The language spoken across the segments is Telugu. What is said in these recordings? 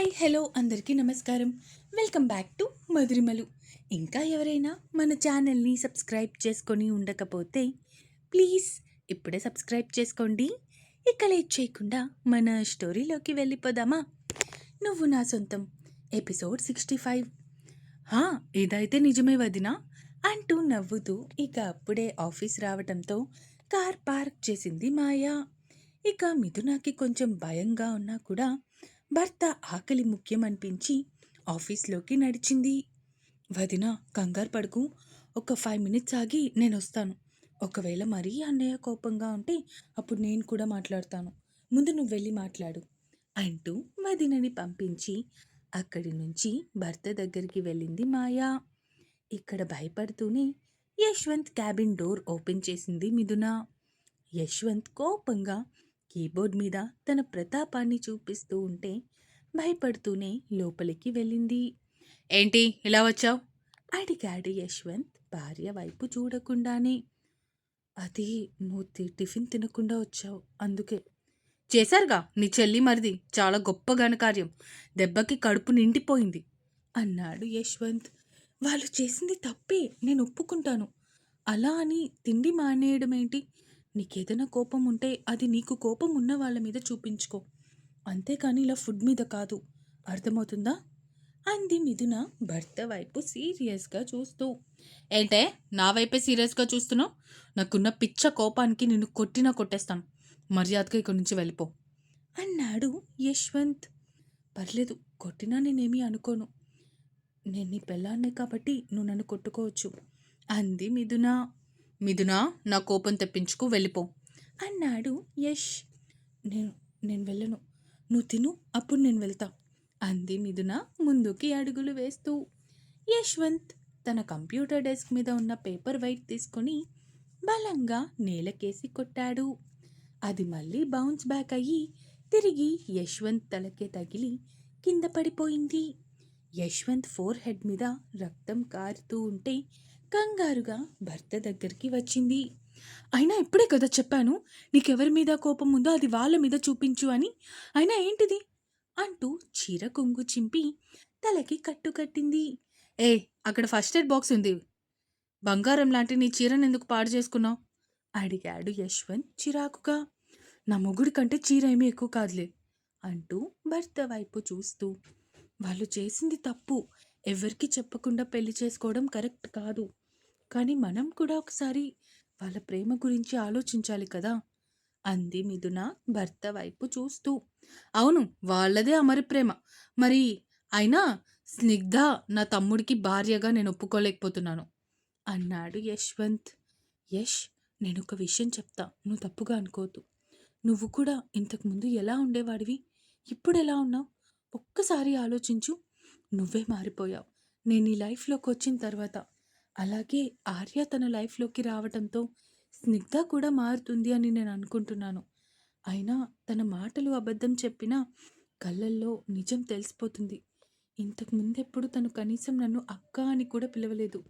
హాయ్ హలో అందరికీ నమస్కారం. Welcome back to Madhurimalu. ఇంకా ఎవరైనా మన ఛానల్ని సబ్స్క్రైబ్ చేసుకొని ఉండకపోతే ప్లీజ్ ఇప్పుడే సబ్స్క్రైబ్ చేసుకోండి. ఇక లేట్ చేయకుండా మన స్టోరీలోకి వెళ్ళిపోదామా? నువ్వు నా సొంతం ఎపిసోడ్ 65. హా, ఇదైతే నిజమే వదినా అంటూ నవ్వుతూ ఇక అప్పుడే ఆఫీస్ రావటంతో కార్ పార్క్ చేసింది మాయా. ఇక మిథునాకి కొంచెం భయంగా ఉన్నా కూడా భర్త ఆకలి ముఖ్యం అనిపించి ఆఫీస్లోకి నడిచింది. వదినా, కంగారు పడుకు, ఒక 5 మినిట్స్ ఆగి నేను వస్తాను. ఒకవేళ మరీ అన్నయ్య కోపంగా ఉంటే అప్పుడు నేను కూడా మాట్లాడతాను. ముందు నువ్వు వెళ్ళి మాట్లాడు అంటూ వదినని పంపించి అక్కడి నుంచి భర్త దగ్గరికి వెళ్ళింది మాయా. ఇక్కడ భయపడుతూనే యశ్వంత్ క్యాబిన్ డోర్ ఓపెన్ చేసింది మిథున. యశ్వంత్ కోపంగా కీబోర్డ్ మీద తన ప్రతాపాన్ని చూపిస్తూ ఉంటే భయపడుతూనే లోపలికి వెళ్ళింది. ఏంటి ఇలా వచ్చావు? అడిగాడు యశ్వంత్ భార్య వైపు చూడకుండానే. అది నువ్వు టిఫిన్ తినకుండా వచ్చావు, అందుకే. చేశారుగా నీ చెల్లి మరిది, చాలా గొప్ప ఘనకార్యం, దెబ్బకి కడుపు నిండిపోయింది అన్నాడు యశ్వంత్. వాళ్ళు చేసింది తప్పే, నేను ఒప్పుకుంటాను. అలా అని తిండి మానేయడం ఏంటి? నీకేదైనా కోపం ఉంటే అది నీకు కోపం ఉన్న వాళ్ళ మీద చూపించుకో, అంతేకాని ఇలా ఫుడ్ మీద కాదు, అర్థమవుతుందా? అంది మిథున భర్త వైపు సీరియస్గా చూస్తూ. ఏంటే నా వైపే సీరియస్గా చూస్తున్నావు? నాకున్న పిచ్చ కోపానికి నిన్ను కొట్టినా కొట్టేస్తాను. మర్యాదగా ఇక్కడి నుంచి వెళ్ళిపో అన్నాడు యశ్వంత్. పర్లేదు, కొట్టినా నేనేమీ అనుకోను. నేను నీ పెళ్ళాన్నే కాబట్టి నువ్వు నన్ను కొట్టుకోవచ్చు అంది మిథున. మిథున, నా కోపం తెప్పించుకు, వెళ్ళిపో అన్నాడు యష్. నేను నేను వెళ్ళను, నువ్వు తిను, అప్పుడు నేను వెళ్తా అంది మిథున ముందుకి అడుగులు వేస్తూ. యశ్వంత్ తన కంప్యూటర్ డెస్క్ మీద ఉన్న పేపర్ వైట్ తీసుకొని బలంగా నేలకేసి కొట్టాడు. అది మళ్ళీ బౌన్స్ బ్యాక్ అయ్యి తిరిగి యశ్వంత్ తలకే తగిలి కింద పడిపోయింది. యశ్వంత్ ఫోర్ హెడ్ మీద రక్తం కారుతూ ఉంటే కంగారుగా భర్త దగ్గరికి వచ్చింది. అయినా ఇప్పుడే కదా చెప్పాను, నీకెవరి మీద కోపం ఉందో అది వాళ్ళ మీద చూపించు అని. అయినా ఏంటిది అంటూ చీర కొంగు చింపి తలకి కట్టుకట్టింది. ఏ, అక్కడ ఫస్ట్ ఎయిడ్ బాక్స్ ఉంది, బంగారం లాంటి నీ చీరను ఎందుకు పాడు చేసుకున్నావు అడిగాడు యశ్వంత్ చిరాకుగా. నా మొగుడి కంటే చీర ఏమీ ఎక్కువ కాదులే అంటూ భర్త వైపు చూస్తూ. వాళ్ళు చేసింది తప్పు, ఎవరికి చెప్పకుండా పెళ్లి చేసుకోవడం కరెక్ట్ కాదు. కానీ మనం కూడా ఒకసారి వాళ్ళ ప్రేమ గురించి ఆలోచించాలి కదా అంది మిథున భర్త వైపు చూస్తూ. అవును, వాళ్ళదే అమరి ప్రేమ. మరి అయినా స్నిగ్ధ నా తమ్ముడికి భార్యగా నేను ఒప్పుకోలేకపోతున్నాను అన్నాడు యశ్వంత్. యష్, నేను ఒక విషయం చెప్తా, నువ్వు తప్పుగా అనుకోవద్దు. నువ్వు కూడా ఇంతకుముందు ఎలా ఉండేవాడివి, ఇప్పుడు ఎలా ఉన్నావు? ఒక్కసారి ఆలోచించు. నువ్వే మారిపోయావు నేను నీ లైఫ్లోకి వచ్చిన తర్వాత. అలాగే ఆర్య తన లైఫ్లోకి రావడంతో స్నిగ్ధ కూడా మారుతుంది అని నేను అనుకుంటున్నాను. అయినా తన మాటలు అబద్ధం చెప్పినా కళ్ళల్లో నిజం తెలిసిపోతుంది. ఇంతకు ముందెప్పుడు తను కనీసం నన్ను అక్క అని కూడా పిలవలేదు.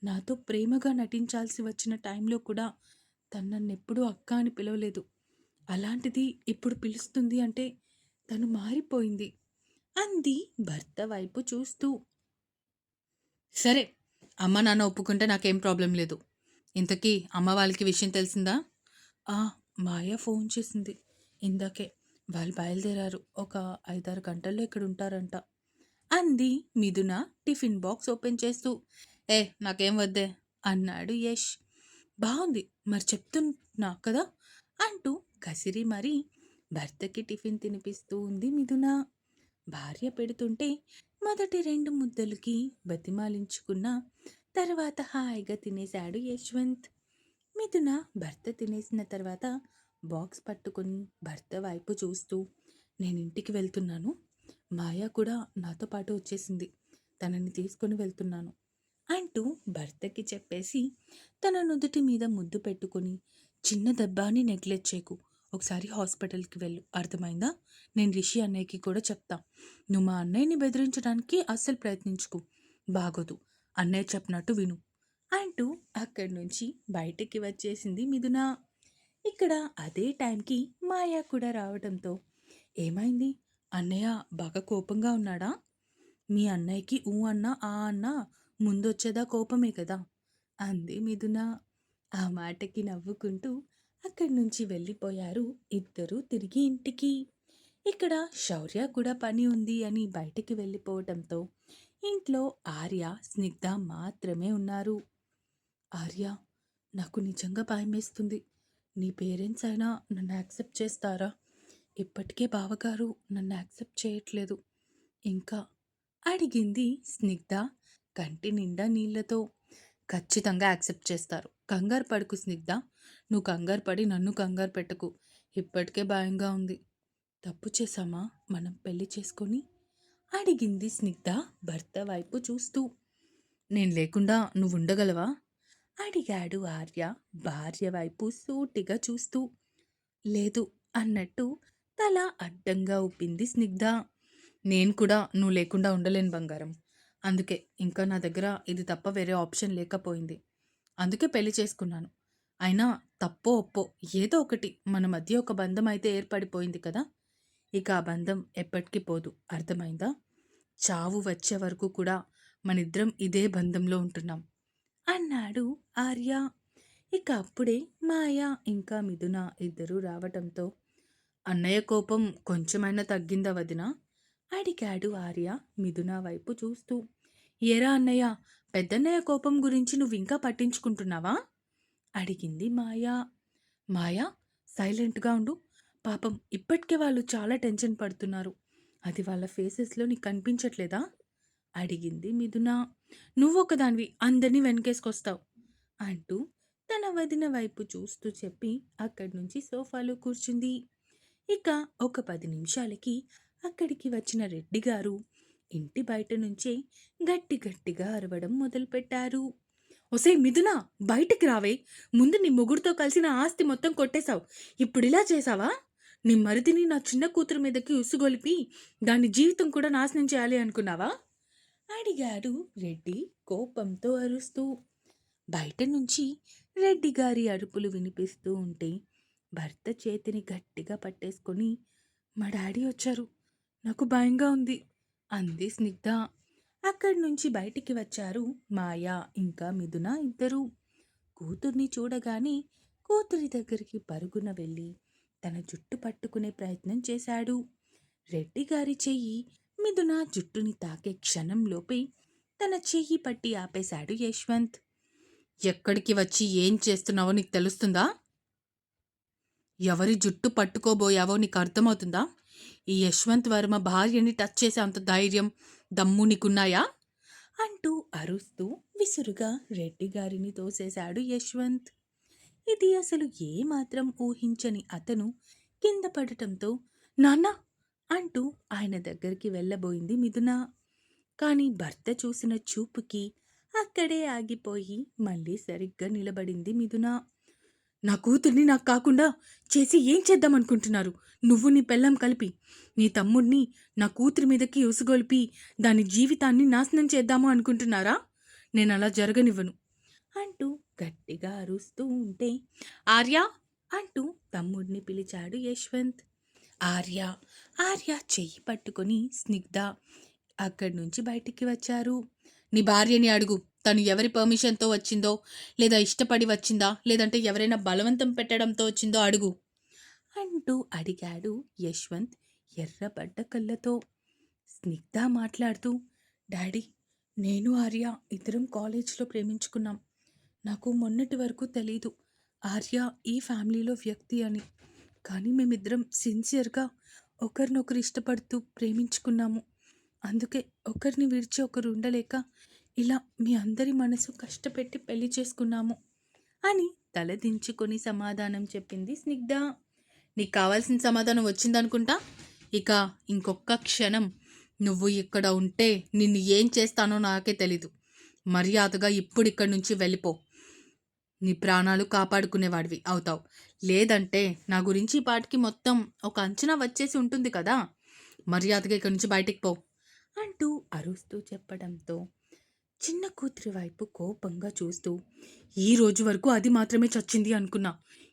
నాతో ప్రేమగా నటించాల్సి వచ్చిన టైంలో కూడా తను నన్నెప్పుడూ అక్క అని పిలవలేదు. అలాంటిది ఇప్పుడు పిలుస్తుంది అంటే తను మారిపోయింది అంది భర్త వైపు చూస్తూ. సరే, అమ్మ నాన్న ఒప్పుకుంటే నాకేం ప్రాబ్లం లేదు. ఇంతకీ అమ్మ వాళ్ళకి విషయం తెలిసిందా? ఆ, మాయ ఫోన్ చేసింది ఇందాకే. వాళ్ళు బయలుదేరారు, ఒక 5-6 గంటల్లో ఇక్కడ ఉంటారంట అంది మిథున టిఫిన్ బాక్స్ ఓపెన్ చేస్తూ. ఏ, నాకేం వద్దే అన్నాడు యష్. బాగుంది, మరి చెప్తున్నా కదా అంటూ కసిరి మరీ భర్తకి టిఫిన్ తినిపిస్తూ ఉంది మిథున. భార్య పెడుతుంటే మొదటి 2 ముద్దలకి బతిమాలించుకున్న తర్వాత హాయిగా తినేశాడు యశ్వంత్. మిథున భర్త తినేసిన తర్వాత బాక్స్ పట్టుకొని భర్త వైపు చూస్తూ, నేను ఇంటికి వెళ్తున్నాను, మాయా కూడా నాతో పాటు వచ్చేసింది, తనని తీసుకొని వెళ్తున్నాను అంటూ భర్తకి చెప్పేసి తన నుదుటి మీద ముద్దు పెట్టుకొని, చిన్న దెబ్బ అని నెగ్లెక్ట్ చేయకు, ఒకసారి హాస్పిటల్కి వెళ్ళు, అర్థమైందా? నేను రిషి అన్నయ్యకి కూడా చెప్తా. నువ్వు మా అన్నయ్యని బెదిరించడానికి అస్సలు ప్రయత్నించుకు, బాగోదు, అన్నయ్య చెప్పినట్టు విను అంటూ అక్కడి నుంచి బయటికి వచ్చేసింది మిథున. ఇక్కడ అదే టైంకి మాయా కూడా రావడంతో, ఏమైంది అన్నయ్య బాగా కోపంగా ఉన్నాడా? మీ అన్నయ్యకి ఊ అన్నా, ఆ అన్నా ముందొచ్చేదా కోపమే కదా! అంది మిథున. ఆ మాటకి నవ్వుకుంటూ అక్కడి నుంచి వెళ్ళిపోయారు ఇద్దరూ తిరిగి ఇంటికి. ఇక్కడ శౌర్య కూడా పని ఉంది అని బయటికి వెళ్ళిపోవటంతో ఇంట్లో ఆర్య, స్నిగ్ధ మాత్రమే ఉన్నారు. ఆర్య, నాకు నిజంగా భయమేస్తుంది. నీ పేరెంట్స్ అయినా నన్ను యాక్సెప్ట్ చేస్తారా? ఇప్పటికే బావగారు నన్ను యాక్సెప్ట్ చేయట్లేదు. ఇంకా అడిగింది స్నిగ్ధ కంటి నిండా నీళ్లతో. ఖచ్చితంగా యాక్సెప్ట్ చేస్తారు. కంగారు పడకు స్నిగ్ధ. నువ్వు కంగారు పడి నన్ను కంగారు పెట్టకు. ఇప్పటికే భయంగా ఉంది. తప్పు చేశామా మనం పెళ్లి చేసుకొని? అడిగింది స్నిగ్ధ భర్త వైపు చూస్తూ. నేను లేకుండా నువ్వు ఉండగలవా? అడిగాడు ఆర్య భార్య వైపు సూటిగా చూస్తూ. లేదు అన్నట్టు తల అడ్డంగా ఊపింది స్నిగ్ధ. నేను కూడా నువ్వు లేకుండా ఉండలేను బంగారం. అందుకే ఇంకా నా దగ్గర ఇది తప్ప వేరే ఆప్షన్ లేకపోయింది. అందుకే పెళ్లి చేసుకున్నాను. అయినా తప్పో ఒప్పో ఏదో ఒకటి మన మధ్య ఒక బంధం అయితే ఏర్పడిపోయింది కదా! ఇక ఆ బంధం ఎప్పటికీ పోదు. అర్థమైందా? చావు వచ్చే వరకు కూడా మనిద్దరం ఇదే బంధంలో ఉంటున్నాం అన్నాడు ఆర్య. ఇక అప్పుడే మాయ ఇంకా మిథున ఇద్దరూ రావటంతో అన్నయ్య కోపం కొంచెమైనా తగ్గిందా వదినా? అడిగాడు ఆర్య మిథున వైపు చూస్తూ. ఏరా అన్నయ్య, పెద్దన్నయ్య కోపం గురించి నువ్వింకా పట్టించుకుంటున్నావా? అడిగింది మాయా. మాయా, సైలెంట్గా ఉండు. పాపం ఇప్పటికే వాళ్ళు చాలా టెన్షన్ పడుతున్నారు. అది వాళ్ళ ఫేసెస్లో నీకు కనిపించట్లేదా? అడిగింది మిథున. నువ్వొకదానివి అందరినీ వెనకేసుకొస్తావు అంటూ తన వదిన వైపు చూస్తూ చెప్పి అక్కడి నుంచి సోఫాలో కూర్చుంది. ఇక ఒక 10 నిమిషాలకి అక్కడికి వచ్చిన రెడ్డి గారు ఇంటి బయట నుంచే గట్టి గట్టిగా అరవడం మొదలుపెట్టారు. ఒసే మిథున, బయటికి రావే. ముందు నీ మొగుడుతో కలిసి నా ఆస్తి మొత్తం కొట్టేశావు. ఇప్పుడిలా చేసావా? నీ మరిదిని నా చిన్న కూతురు మీదకి ఉసుగొలిపి దాని జీవితం కూడా నాశనం చేయాలి అనుకున్నావా? అడిగాడు రెడ్డి కోపంతో అరుస్తూ. బయట నుంచి రెడ్డి గారి అరుపులు వినిపిస్తూ ఉంటే భర్త చేతిని గట్టిగా పట్టేసుకొని, మా డాడీ వచ్చారు, నాకు భయంగా ఉంది అంది స్నిగ్ధ. అక్కడి నుంచి బయటికి వచ్చారు మాయా ఇంకా మిథున ఇద్దరు. కూతుర్ని చూడగానే కూతురి దగ్గరికి పరుగున వెళ్ళి తన జుట్టు పట్టుకునే ప్రయత్నం చేశాడు. రెడ్డి గారి చెయ్యి మిథున జుట్టుని తాకే క్షణంలోపే తన చెయ్యి పట్టి ఆపేశాడు యశ్వంత్. ఎక్కడికి వచ్చి ఏం చేస్తున్నావో నీకు తెలుస్తుందా? ఎవరి జుట్టు పట్టుకోబోయావో నీకు అర్థమవుతుందా? ఈ యశ్వంత్ వర్మ భార్యని టచ్ చేసే అంత ధైర్యం, దమ్ము నీకున్నాయా? అంటూ అరుస్తూ విసురుగా రెడ్డి గారిని తోసేశాడు యశ్వంత్. ఇది అసలు ఏమాత్రం ఊహించని అతను కింద పడటంతో నాన్న అంటూ ఆయన దగ్గరికి వెళ్ళబోయింది మిథున. కానీ భర్త చూసిన చూపుకి అక్కడే ఆగిపోయి మళ్ళీ సరిగ్గా నిలబడింది మిథున. నా కూతుర్ని నాకు కాకుండా చేసి ఏం చేద్దామనుకుంటున్నారు? నువ్వు నీ పెళ్ళాం కలిపి నీ తమ్ముడిని నా కూతురి మీదకి ఉసుగొల్పి దాని జీవితాన్ని నాశనం చేద్దాము అనుకుంటున్నారా? నేను అలా జరగనివ్వను అంటూ గట్టిగా అరుస్తూ ఉంటే ఆర్య అంటూ తమ్ముడిని పిలిచాడు యశ్వంత్. ఆర్య ఆర్య చెయ్యి పట్టుకొని స్నిగ్ధ అక్కడి నుంచి బయటికి వచ్చారు. నీ భార్యని అడుగు, తను ఎవరి పర్మిషన్తో వచ్చిందో, లేదా ఇష్టపడి వచ్చిందా, లేదంటే ఎవరైనా బలవంతం పెట్టడంతో వచ్చిందో అడుగు అంటూ అడిగాడు యశ్వంత్ ఎర్రబడ్డ కళ్ళతో. స్నిగ్ధ మాట్లాడుతూ, డాడీ, నేను ఆర్య ఇద్దరం కాలేజ్లో ప్రేమించుకున్నాం. నాకు మొన్నటి వరకు తెలీదు ఆర్య ఈ ఫ్యామిలీలో వ్యక్తి అని. కానీ మేమిద్దరం సిన్సియర్గా ఒకరినొకరు ఇష్టపడుతూ ప్రేమించుకున్నాము. అందుకే ఒకరిని విడిచి ఒకరు ఉండలేక ఇలా మీ అందరి మనసు కష్టపెట్టి పెళ్లి చేసుకున్నాము అని తలదించుకొని సమాధానం చెప్పింది స్నిగ్ధ. నీకు కావాల్సిన సమాధానం వచ్చిందనుకుంటా. ఇక ఇంకొక క్షణం నువ్వు ఇక్కడ ఉంటే నిన్ను ఏం చేస్తానో నాకే తెలీదు. మర్యాదగా ఇప్పుడు ఇక్కడి నుంచి వెళ్ళిపో. నీ ప్రాణాలు కాపాడుకునేవాడివి అవుతావు. లేదంటే నా గురించి ఈ పాటికి మొత్తం ఒక అంచనా వచ్చేసి ఉంటుంది కదా. మర్యాదగా ఇక్కడి నుంచి బయటికి పో అంటూ అరుస్తూ చెప్పడంతో చిన్న కూతురి వైపు కోపంగా చూస్తూ, ఈ రోజు వరకు అది మాత్రమే చచ్చింది అనుకున్నా,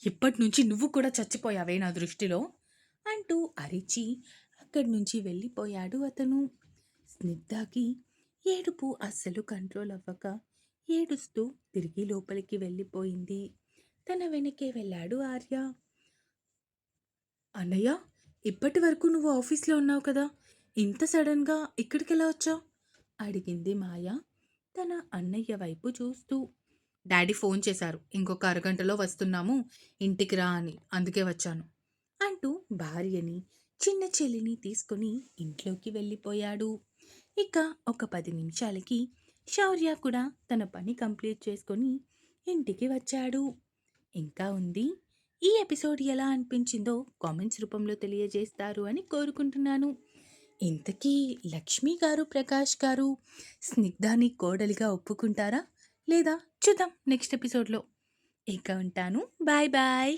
ఇప్పటి నుంచి నువ్వు కూడా చచ్చిపోయావే నా దృష్టిలో అంటూ అరిచి అక్కడి నుంచి వెళ్ళిపోయాడు అతను. స్నిగ్ధకి ఏడుపు అస్సలు కంట్రోల్ అవ్వక ఏడుస్తూ తిరిగి లోపలికి వెళ్ళిపోయింది. తన వెనకే వెళ్ళాడు ఆర్య. అన్నయ్య, ఇప్పటి వరకు నువ్వు ఆఫీస్లో ఉన్నావు కదా, ఇంత సడన్గా ఇక్కడికెలా వచ్చావు? అడిగింది మాయ తన అన్నయ్య వైపు చూస్తూ. డాడీ ఫోన్ చేశారు, ఇంకొక అరగంటలో వస్తున్నాము, ఇంటికి రా అని, అందుకే వచ్చాను అంటూ భార్యని చిన్న చెల్లిని తీసుకుని ఇంట్లోకి వెళ్ళిపోయాడు. ఇక ఒక 10 నిమిషాలకి శౌర్య కూడా తన పని కంప్లీట్ చేసుకొని ఇంటికి వచ్చాడు. ఇంకా ఉంది. ఈ ఎపిసోడ్ ఎలా అనిపించిందో కామెంట్స్ రూపంలో తెలియజేస్తారు అని కోరుకుంటున్నాను. ఇంతకీ లక్ష్మి గారు, ప్రకాష్ గారు స్నిగ్ధాని కోడలిగా ఒప్పుకుంటారా లేదా? చూద్దాం నెక్స్ట్ ఎపిసోడ్లో. ఇక ఉంటాను. Bye bye.